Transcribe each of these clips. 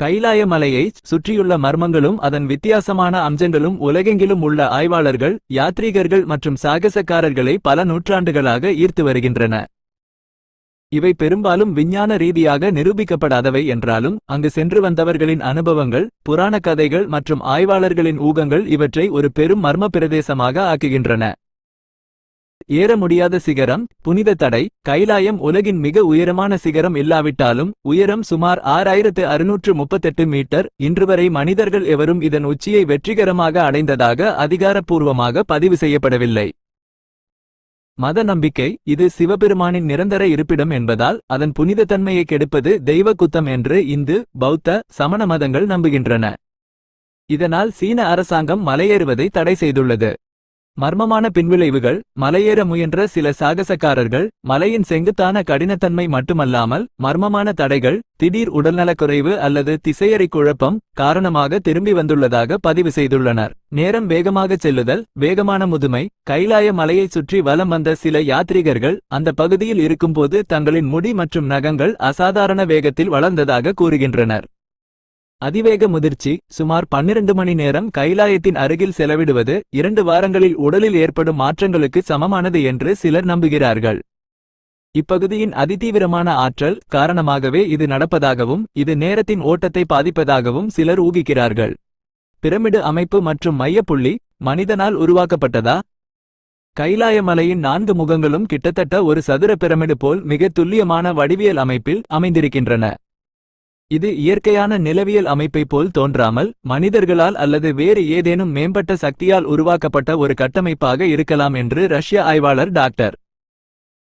கைலாய மலையைச் சுற்றியுள்ள மர்மங்களும் அதன் வித்தியாசமான அம்சங்களும் உலகெங்கிலும் உள்ள ஆய்வாளர்கள், யாத்ரீகர்கள் மற்றும் சாகசக்காரர்களை பல நூற்றாண்டுகளாக ஈர்த்து வருகின்றன. இவை பெரும்பாலும் விஞ்ஞான ரீதியாக நிரூபிக்கப்படாதவை என்றாலும், அங்கு சென்று வந்தவர்களின் அனுபவங்கள், புராண கதைகள் மற்றும் ஆய்வாளர்களின் ஊகங்கள் இவற்றை ஒரு பெரும் மர்ம பிரதேசமாக ஆக்குகின்றன. ஏற முடியாத சிகரம், புனித தடை. கைலாயம் உலகின் மிக உயரமான சிகரம் இல்லாவிட்டாலும், உயரம் சுமார் 6638 மீட்டர். இன்றுவரை மனிதர்கள் எவரும் இதன் உச்சியை வெற்றிகரமாக அடைந்ததாக அதிகாரப்பூர்வமாக பதிவு செய்யப்படவில்லை. மத நம்பிக்கை: இது சிவபெருமானின் நிரந்தர இருப்பிடம் என்பதால், அதன் புனிதத்தன்மையை கெடுப்பது தெய்வ குத்தம் என்று இந்து, பௌத்த, சமண மதங்கள் நம்புகின்றன. இதனால் சீன அரசாங்கம் மலையேறுவதை தடை செய்துள்ளது. மர்மமான பின்விளைவுகள்: மலையேற முயன்ற சில சாகசக்காரர்கள், மலையின் செங்குத்தான கடினத்தன்மை மட்டுமல்லாமல், மர்மமான தடைகள், திடீர் உடல்நலக்குறைவு அல்லது திசையறி குழப்பம் காரணமாக திரும்பி வந்துள்ளதாக பதிவு செய்துள்ளனர். நேரம் வேகமாகச் செல்லுதல், வேகமான முதுமை. கைலாய மலையைச் சுற்றி வலம் வந்த சில யாத்ரீகர்கள், அந்த பகுதியில் இருக்கும்போது தங்களின் முடி மற்றும் நகங்கள் அசாதாரண வேகத்தில் வளர்ந்ததாக கூறுகின்றனர். அதிவேக முதிர்ச்சி: சுமார் 12 மணி நேரம் கைலாயத்தின் அருகில் செலவிடுவது 2 வாரங்களில் உடலில் ஏற்படும் மாற்றங்களுக்கு சமமானது என்று சிலர் நம்புகிறார்கள். இப்பகுதியின் அதிதீவிரமான ஆற்றல் காரணமாகவே இது நடப்பதாகவும், இது நேரத்தின் ஓட்டத்தை பாதிப்பதாகவும் சிலர் ஊகிக்கிறார்கள். பிரமிடு அமைப்பு மற்றும் மையப்புள்ளி மனிதனால் உருவாக்கப்பட்டதா? கைலாய மலையின் 4 முகங்களும் கிட்டத்தட்ட ஒரு சதுர பிரமிடு போல் மிக துல்லியமான வடிவியல் அமைப்பில் அமைந்திருக்கின்றன. இது இயற்கையான நிலவியல் அமைப்பை போல் தோன்றாமல், மனிதர்களால் அல்லது வேறு ஏதேனும் மேம்பட்ட சக்தியால் உருவாக்கப்பட்ட ஒரு கட்டமைப்பாக இருக்கலாம் என்று ரஷ்ய ஆய்வாளர் டாக்டர்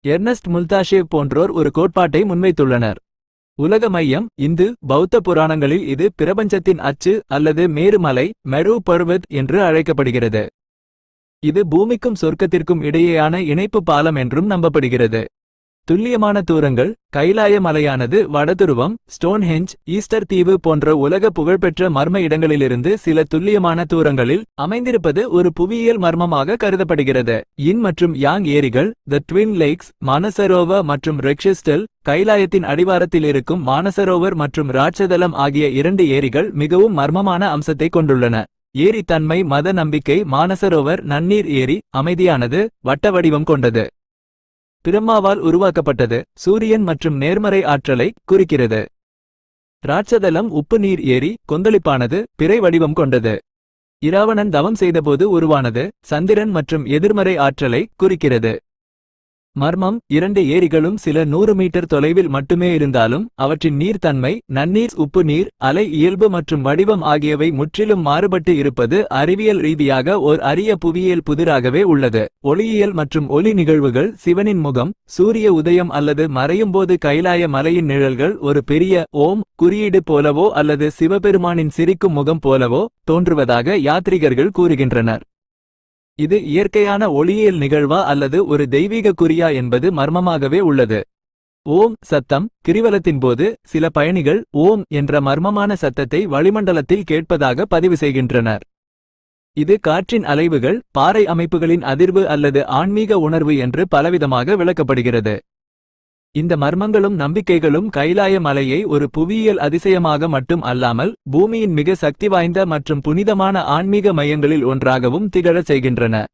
எர்னஸ்ட் முல்தாஷேவ் போன்றோர் ஒரு கோட்பாட்டை முன்வைத்துள்ளனர். உலக மையம்: இந்து, பௌத்த புராணங்களில் இது பிரபஞ்சத்தின் அச்சு அல்லது மேருமலை, மெரு பர்வத் என்று அழைக்கப்படுகிறது. இது பூமிக்கும் சொர்க்கத்திற்கும் இடையேயான இணைப்பு பாலம் என்றும் நம்பப்படுகிறது. துல்லியமான தூரங்கள்: கைலாய மலையானது வடதுருவம், ஸ்டோன்ஹெஞ்ச், ஈஸ்டர் தீவு போன்ற உலக புகழ்பெற்ற மர்ம இடங்களிலிருந்து சில துல்லியமான தூரங்களில் அமைந்திருப்பது ஒரு புவியியல் மர்மமாக கருதப்படுகிறது. யின் மற்றும் யாங் ஏரிகள், த ட்வின் லேக்ஸ், மானசரோவர் மற்றும் ரெக்ஷஸ்டல். கைலாயத்தின் அடிவாரத்தில் இருக்கும் மானசரோவர் மற்றும் ராட்சதலம் ஆகிய 2 ஏரிகள் மிகவும் மர்மமான அம்சத்தை கொண்டுள்ளன. ஏரி தன்மை: மத நம்பிக்கை மானசரோவர் நன்னீர் ஏரி, அமைதியானது, வட்ட வடிவம் கொண்டது. பிரம்மாவால் உருவாக்கப்பட்டது, சூரியன் மற்றும் நேர்மறை ஆற்றலை குறிக்கிறது. ராட்சதலம் உப்பு நீர் ஏரி, கொந்தளிப்பானது, பிறை வடிவம் கொண்டது. இராவணன் தவம் செய்தபோது உருவானது, சந்திரன் மற்றும் எதிர்மறை ஆற்றலை குறிக்கிறது. மர்மம்: 2 ஏரிகளும் சில 100 மீட்டர் தொலைவில் மட்டுமே இருந்தாலும், அவற்றின் நீர்த்தன்மை, நன்னீர், உப்பு நீர், அலை இயல்பு மற்றும் வடிவம் ஆகியவை முற்றிலும் மாறுபட்டு இருப்பது அறிவியல் ரீதியாக ஓர் அரிய புவியியல் புதிராகவே உள்ளது. ஒளியியல் மற்றும் ஒளி நிகழ்வுகள்: சிவனின் முகம், சூரிய உதயம் அல்லது மறையும்போது கைலாய மலையின் நிழல்கள் ஒரு பெரிய ஓம் குறியீடு போலவோ அல்லது சிவபெருமானின் சிரிக்கும் முகம் போலவோ தோன்றுவதாக யாத்ரீகர்கள் கூறுகின்றனர். இது இயற்கையான ஒளியியல் நிகழ்வா அல்லது ஒரு தெய்வீக குறியா என்பது மர்மமாகவே உள்ளது. ஓம் சத்தம்: கிரிவலத்தின்போது சில பயணிகள் ஓம் என்ற மர்மமான சத்தத்தை வளிமண்டலத்தில் கேட்பதாக பதிவு செய்கின்றனர். இது காற்றின் அலைவுகள், பாறை அமைப்புகளின் அதிர்வு அல்லது ஆன்மீக உணர்வு என்று பலவிதமாக விளக்கப்படுகிறது. இந்த மர்மங்களும் நம்பிக்கைகளும் கைலாய மலையை ஒரு புவியியல் அதிசயமாக மட்டும் அல்லாமல், பூமியின் மிக சக்தி வாய்ந்த மற்றும் புனிதமான ஆன்மீக மையங்களில் ஒன்றாகவும் திகழச் செய்கின்றன.